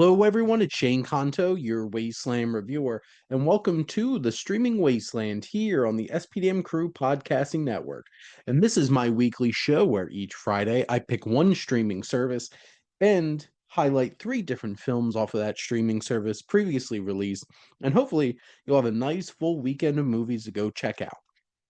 Hello, everyone. It's Shane Conto, your Wasteland reviewer, and welcome to the Streaming Wasteland here on the SPDM Crew Podcasting Network. And this is my weekly show where each Friday I pick one streaming service and highlight three different films off of that streaming service previously released. And hopefully, you'll have a nice full weekend of movies to go check out.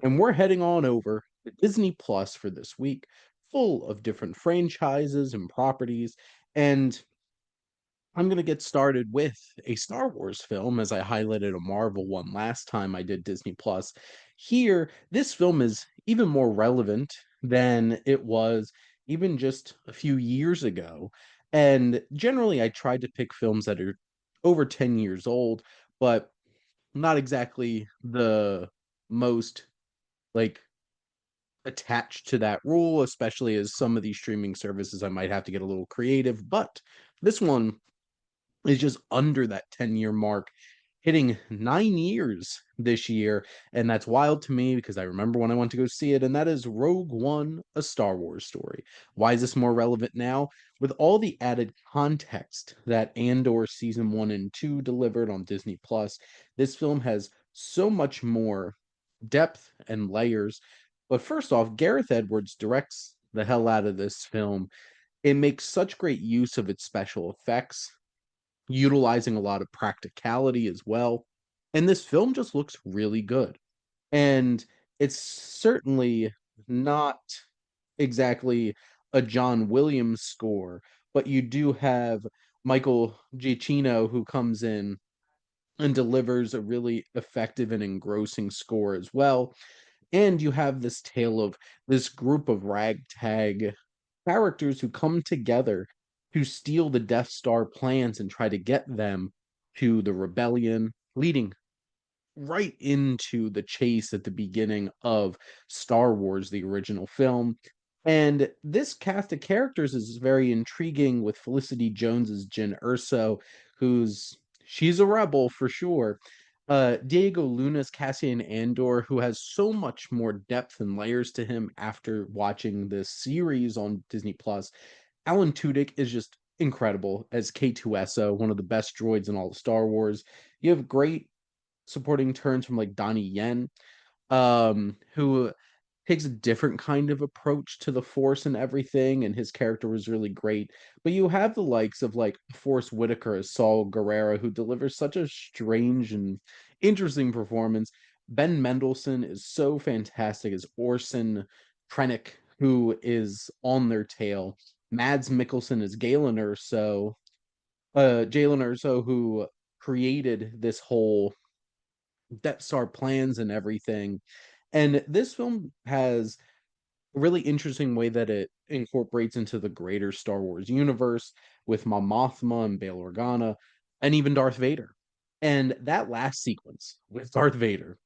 And we're heading on over to Disney Plus for this week, full of different franchises and properties. And I'm going to get started with a Star Wars film, as I highlighted a Marvel one last time I did Disney Plus. Here, this film is even more relevant than it was even just a few years ago. And generally, I try to pick films that are over 10 years old, but not exactly the most like attached to that rule, especially as some of these streaming services I might have to get a little creative. But this one is just under that 10-year mark, hitting 9 years this year. And that's wild to me because I remember when I went to go see it, and that is Rogue One, a Star Wars story. Why is this more relevant now? With all the added context that Andor season 1 and 2 delivered on Disney Plus, this film has so much more depth and layers. But first off, Gareth Edwards directs the hell out of this film. It makes such great use of its special effects, utilizing a lot of practicality as well. And this film just looks really good. And it's certainly not exactly a John Williams score, but you do have Michael Giacchino who comes in and delivers a really effective and engrossing score as well. And you have this tale of this group of ragtag characters who come together to steal the Death Star plans and try to get them to the rebellion, leading right into the chase at the beginning of Star Wars, the original film. And this cast of characters is very intriguing with Felicity Jones's Jyn Erso, who's she's a rebel for sure. Diego Luna's Cassian Andor, who has so much more depth and layers to him after watching this series on Disney Plus. Alan Tudyk is just incredible as K2SO, one of the best droids in all of Star Wars. You have great supporting turns from like Donnie Yen, who takes a different kind of approach to the Force and everything, and his character was really great. But you have the likes of like Forrest Whitaker as Saul Guerrero, who delivers such a strange and interesting performance. Ben Mendelsohn is so fantastic as Orson Krennic, who is on their tail. Mads Mikkelsen is Jalen Urso, who created this whole Death Star plans and everything. And this film has a really interesting way that it incorporates into the greater Star Wars universe with Mon Mothma and Bail Organa and even Darth Vader. And that last sequence with Darth Vader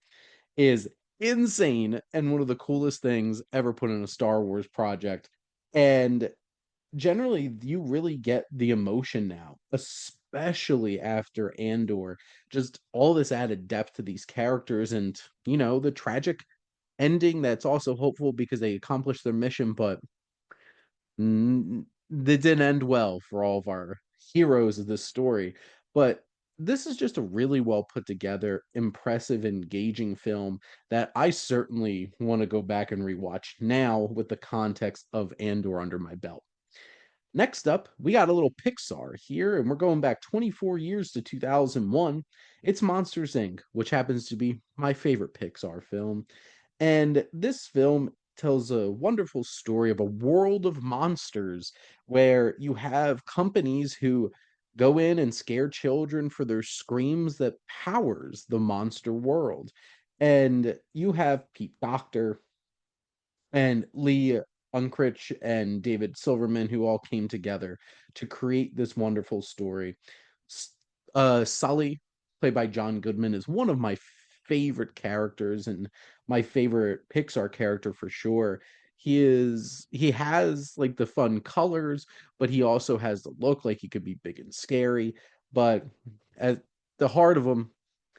is insane and one of the coolest things ever put in a Star Wars project. And generally you really get the emotion now, especially after Andor. Just all this added depth to these characters, and the tragic ending that's also hopeful because they accomplished their mission, but they didn't end well for all of our heroes of this story. But this is just a really well put together, impressive, engaging film that I certainly want to go back and rewatch now with the context of Andor under my belt. Next up, we got a little Pixar here, and we're going back 24 years to 2001. It's Monsters Inc., which happens to be my favorite Pixar film. And this film tells a wonderful story of a world of monsters where you have companies who go in and scare children for their screams that powers the monster world. And you have Pete Doctor and Lee Unkrich and David Silverman, who all came together to create this wonderful story. Sully, played by John Goodman, is one of my favorite characters and my favorite Pixar character for sure. He has like the fun colors, but he also has the look like he could be big and scary. But at the heart of him,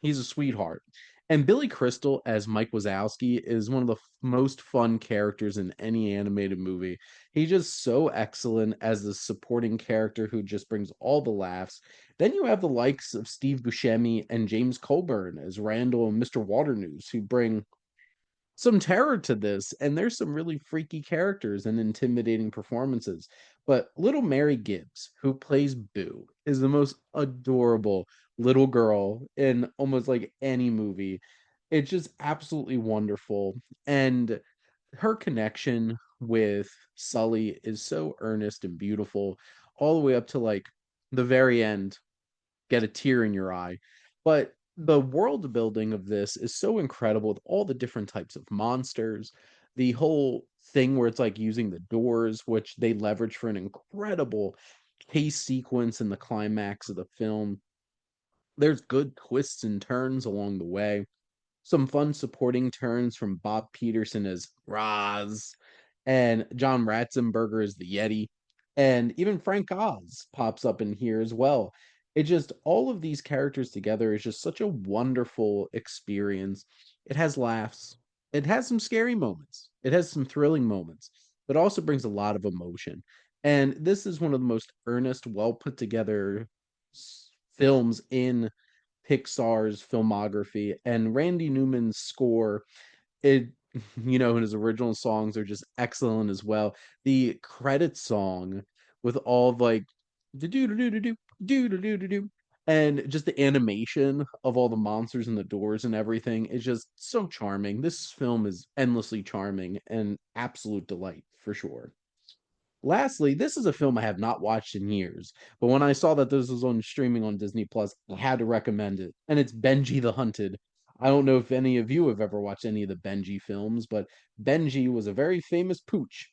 he's a sweetheart. And Billy Crystal as Mike Wazowski is one of the most fun characters in any animated movie. He's just so excellent as the supporting character who just brings all the laughs. Then you have the likes of Steve Buscemi and James Colburn as Randall and Mr. Waternoose, who bring some terror to this, and there's some really freaky characters and intimidating performances. But little Mary Gibbs, who plays Boo, is the most adorable little girl in almost like any movie. It's just absolutely wonderful. And her connection with Sully is so earnest and beautiful, all the way up to like the very end, get a tear in your eye. But the world building of this is so incredible with all the different types of monsters. The whole thing where it's like using the doors, which they leverage for an incredible chase sequence in the climax of the film. There's good twists and turns along the way, some fun supporting turns from Bob Peterson as Roz and John Ratzenberger as the Yeti, and even Frank Oz pops up in here as well. It just all of these characters together is just such a wonderful experience. It has laughs. It has some scary moments. It has some thrilling moments, but also brings a lot of emotion. And this is one of the most earnest, well put together films in Pixar's filmography, and Randy Newman's score, it and his original songs are just excellent as well. The credit song with all of like do do do do do do do do do do, and just the animation of all the monsters and the doors and everything is just so charming. This film is endlessly charming and absolute delight for sure. Lastly, this is a film I have not watched in years, but when I saw that this was on streaming on Disney Plus, I had to recommend it. And it's Benji the Hunted. I don't know if any of you have ever watched any of the Benji films, but Benji was a very famous pooch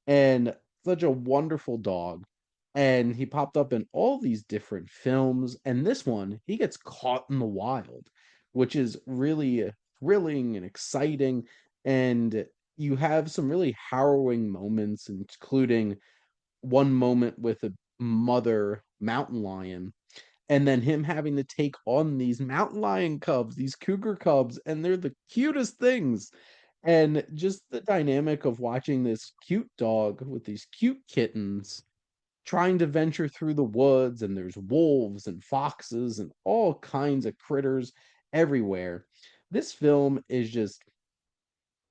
and such a wonderful dog. And he popped up in all these different films. And this one, he gets caught in the wild, which is really thrilling and exciting. And you have some really harrowing moments, including one moment with a mother mountain lion, and then him having to take on these mountain lion cubs, these cougar cubs, and they're the cutest things. And just the dynamic of watching this cute dog with these cute kittens trying to venture through the woods, and there's wolves and foxes and all kinds of critters everywhere. This film is just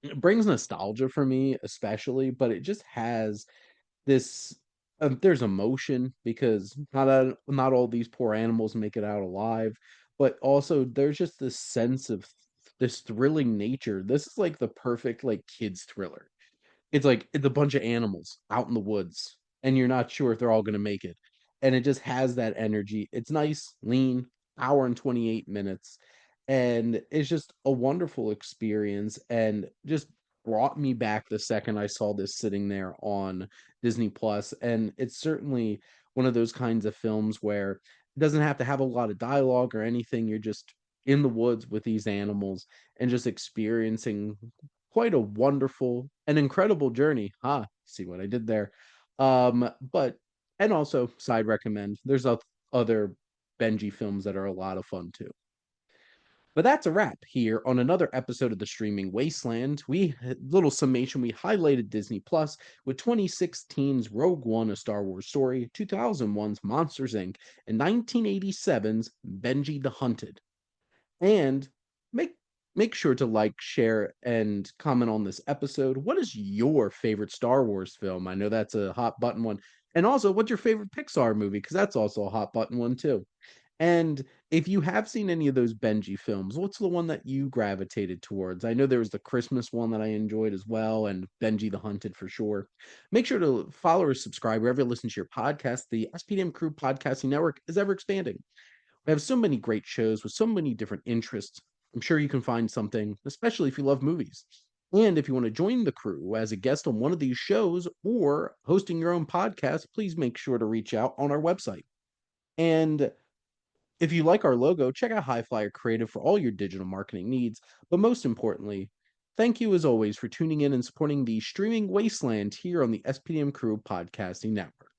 it brings nostalgia for me, especially, but it just has this there's emotion because not all these poor animals make it out alive, but also there's just this sense of this thrilling nature. This is like the perfect like kids thriller. It's a bunch of animals out in the woods, and you're not sure if they're all gonna make it. And it just has that energy. It's nice, lean, hour and 28 minutes, and it's just a wonderful experience and just brought me back the second I saw this sitting there on Disney Plus. And it's certainly one of those kinds of films where it doesn't have to have a lot of dialogue or anything. You're just in the woods with these animals and just experiencing quite a wonderful and incredible journey. See what I did there. But and also side recommend. There's other Benji films that are a lot of fun too. But that's a wrap here on another episode of the Streaming Wasteland. Little summation, we highlighted Disney Plus with 2016's Rogue One, A Star Wars Story, 2001's Monsters Inc., and 1987's Benji the Hunted. And make make sure to like, share, and comment on this episode. What is your favorite Star Wars film? I know that's a hot button one. And also, what's your favorite Pixar movie? Because that's also a hot button one too. And if you have seen any of those Benji films, what's the one that you gravitated towards? I know there was the Christmas one that I enjoyed as well, and Benji the Hunted for sure. Make sure to follow or subscribe wherever you listen to your podcast. The SPDM Crew Podcasting Network is ever expanding. We have so many great shows with so many different interests. I'm sure you can find something, especially if you love movies. And if you want to join the crew as a guest on one of these shows or hosting your own podcast, please make sure to reach out on our website. And if you like our logo, check out HiFlyer Creative for all your digital marketing needs. But most importantly, thank you as always for tuning in and supporting the Streaming Wasteland here on the SPDM Crew Podcasting Network.